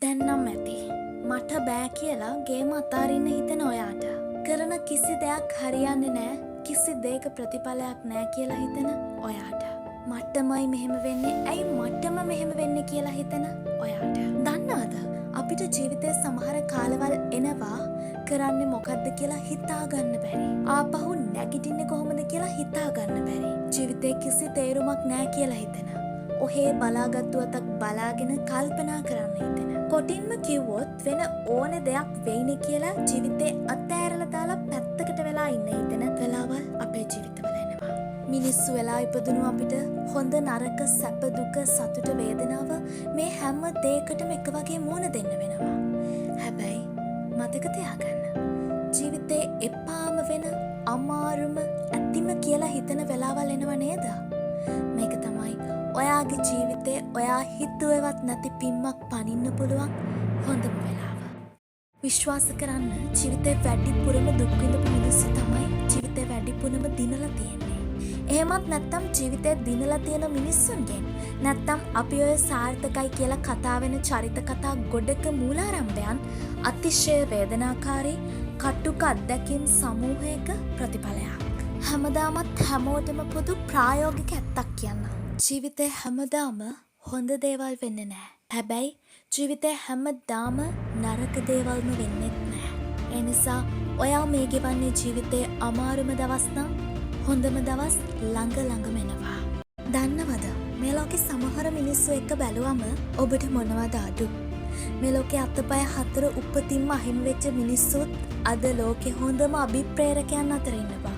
දැන් නම් ඇති. මට බෑ කියලා ගේම අතාරින්න හිතෙන ඔයාට. කරන කිසි දෙයක් හරියන්නේ නෑ, කිසි දෙයක ප්‍රතිඵලයක් නෑ කියලා හිතෙන ඔයාට. මටමයි මෙහෙම වෙන්නේ, ඇයි මටම මෙහෙම වෙන්නේ කියලා හිතෙන ඔයාට. දන්නවද? අපිට ජීවිතේ සමහර කාලවල් එනවා කරන්නේ මොකද්ද කියලා හිතාගන්න බැරි. ආපහු නැගිටින්නේ කොහොමද කියලා හිතාගන්න බැරි. ජීවිතේ කිසි තේරුමක් නෑ කියලා හිතෙන. ඔහේ බලාගත්තුවතක් බලාගෙන කල්පනා කරන්න හිතෙන. කොටින්ම කිව්වොත් වෙන ඕනේ දෙයක් වෙයිනේ කියලා ජීවිතේ අතෑරලා දාලා පැත්තකට වෙලා ඉන්න හිතෙන වෙලාවල් අපේ ජීවිතවල එනවා. මිනිස්සු වෙලා ඉපදුණු අපිට හොඳ නරක සැප දුක සතුට වේදනාව මේ හැම දෙයකටම එක වගේ මුණ දෙන්න වෙනවා. හැබැයි මතක තියාගන්න, ජීවිතේ එපාම වෙන අමාරුම ඇතිම කියලා හිතන වෙලාවල් එනවා නේද? මේක තමයි ඔයාගේ ජීවිතේ ඔයා හිතුවේවත් නැති පිම්මක් පනින්න පුළුවන් හොඳම වෙලාව. විශ්වාස කරන්න, ජීවිතේ වැඩිපුරම දුක් විඳපු මිනිස්සු තමයි ජීවිතේ වැඩිපුරම දිනලා තියෙන්නේ. එහෙමත් නැත්තම් ජීවිතේ දිනලා තියෙන මිනිස්සුන්ගෙන් නැත්තම් අපි ඔය සාර්ථකයි කියලා කතා වෙන චරිත කතා ගොඩක මූලාරම්භයන් අතිශය වේදනාකාරී කටුක අත්දැකීම් සමූහයක ප්‍රතිඵලයක්. හැමදාමත් හැමෝටම පොදු ප්‍රායෝගික ඇත්තක් කියන්න. ජීවිතේ හැමදාම හොඳ දේවල් වෙන්නේ නෑ. හැබැයි ජීවිතේ හැමදාම නරක දේවල්ම වෙන්නෙත් නෑ. ඒ නිසා ඔයා මේ ගෙවන්නේ ජීවිතේ අමාරුම දවස් නම් හොඳම දවස් ළඟ එනවා. දන්නවද? මේ ලෝකේ සමහර මිනිස්සු එක්ක බැලුවම ඔබට මොනවද අඩු? මේ ලෝකේ අතපය හතර උපතින්ම අහිමි වෙච්ච මිනිස්සුත් අද ලෝකේ හොඳම අභිප්‍රේරකයන් අතර ඉන්නවා.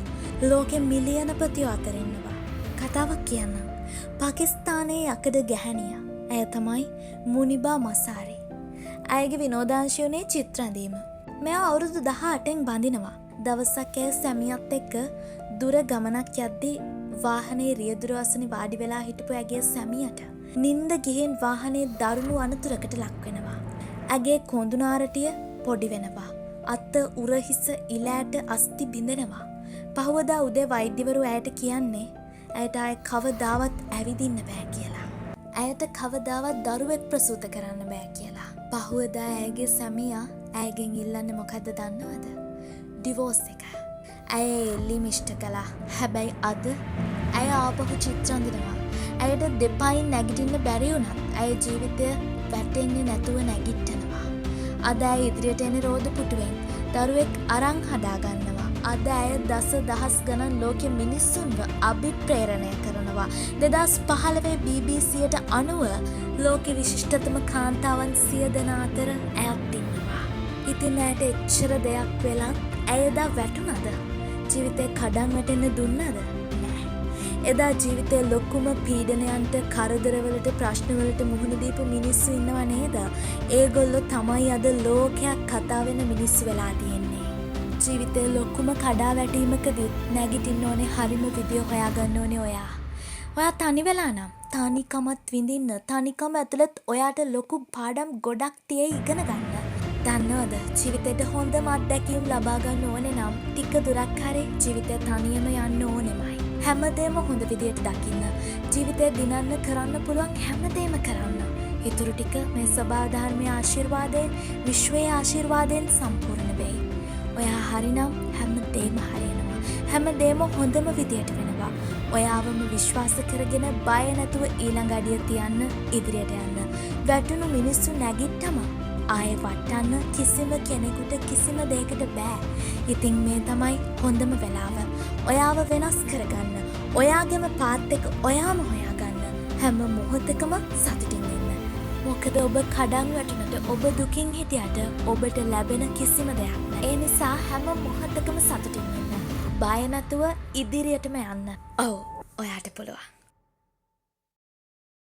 ලෝකේ මිලියනපතියෝ අතර ඉන්නවා. කතාවක් කියන්නම්. පාකිස්තානයේ යකඩ ගැහැණිය. ඇය තමයි මුනිබා මසාරි. ඇයගේ විනෝදාංශය උනේ චිත්‍ර ඇඳීම. මෙයා අවුරුදු 18න් බඳිනවා. දවසක් ඇය සැමියාත් එක්ක දුර ගමනක් යද්දී වාහනේ රියදුර අසනේ වාඩි වෙලා හිටපු ඇගේ සැමියාට නිින්ද ගිහින් වාහනේ දරුණු අනතුරකට ලක් වෙනවා. ඇගේ කොඳුනාරටිය පොඩි වෙනවා. අත උරහිස ඉලෑට අස්ති බිඳෙනවා. පහවදා උදේ වෛද්‍යවරු ඇයට කියන්නේ ඇයට ආය කවදාවත් ඇවිදින්න බෑ කියලා. ඇයට කවදාවත් දරුවෙක් ප්‍රසූත කරන්න බෑ කියලා. පහවදා ඇයගේ සැමියා ඇයගෙන් ඉල්ලන්නේ මොකද්ද දන්නවද? ඩිවෝස් එක. ඇය එල්ලීම ඉෂ්ට කළා. හැබැයි අද ඇය ආපහු චිත්‍ර අඳිනවා. ඇයට දෙපයින් නැගිටින්න බැරි වුණත් ඇය ජීවිතය වැටෙන්නේ නැතුව නැගිටිනවා. අද ඇය ඉදිරියට එන රෝද පුටුවෙන් දරුවෙක් අරන් හදා ගන්නවා. අද ඇය දසදහස් ගණන් ලෝකෙ මිනිස්සුන්ව අභිප්‍රේරණය කරනවා. 2015 BBCට අනුව ලෝකෙ විශිෂ්ටතම කාන්තාවන් 100 දෙනා අතර ඇයත් ඉන්නවා. ඉතින් ඇයට එච්චර දෙයක් වෙලත් ඇය එදා වැටුණද? ජීවිතේ කඩන් වැටෙන්න දුන්නද? නෑ. එදා ජීවිතේ ලොකුම පීඩනයන්ට, කරදරවලට, ප්‍රශ්නවලට මුහුණ දීපු මිනිස්සු ඉන්නව නේද? ඒගොල්ලෝ තමයි අද ලෝකයක් කතා වෙන මිනිස්සු වෙලා තියෙන්නේ. ජීවිතේ ලොකුම කඩා වැටීමකදී නැගිටින්න ඕනේ හරිම විදිය හොයාගන්න ඕනේ ඔයා. ඔයා තනි වෙලා නම් තනිකමත් විඳින්න. තනිකම ඇතුළත් ඔයාට ලොකු පාඩම් ගොඩක් තියෙයි ඉගෙන ගන්න. දන්නවද? ජීවිතේට හොඳම අත්දැකීම් ලබා ගන්න ඕනේ නම් ටික දුරක් හරි ජීවිතේ තනියම යන්න ඕනෙමයි. හැමදේම හොඳ විදියට දකින්න. ජීවිතේ දිනන්න කරන්න පුළුවන් හැමදේම කරන්න. ඊටු ටික මේ ස්වභාව ධර්මයේ ආශිර්වාදයෙන්, විශ්වයේ ආශිර්වාදයෙන් සම්පූර්ණ වෙයි. ඔයා හරිනම් හැමදේම හරියනවා. හැමදේම හොඳම විදියට වෙනවා. ඔයාවම විශ්වාස කරගෙන බය නැතුව ඊළඟ අඩිය තියන්න, ඉදිරියට යන්න. වැටුණු මිනිස්සු නැගිට්ටම ආයෙ වටන්න කිසිම කෙනෙකුට කිසිම දෙයකට බෑ. ඉතින් මේ තමයි හොඳම වෙලාව. ඔයාව වෙනස් කරගන්න. ඔයාගේම පාත් එක ඔයාම හොයාගන්න. හැම මොහොතකම සතුටින් ඉන්න. මොකද ඔබ කඩන් වැටුණට, ඔබ දුකින් හිටියට ඔබට ලැබෙන කිසිම දෙයක් නෑ. ඒ නිසා හැම මොහොතකම සතුටින් ඉන්න. බය නැතුව ඉදිරියටම යන්න. ඔව්, ඔයාට පුළුවන්.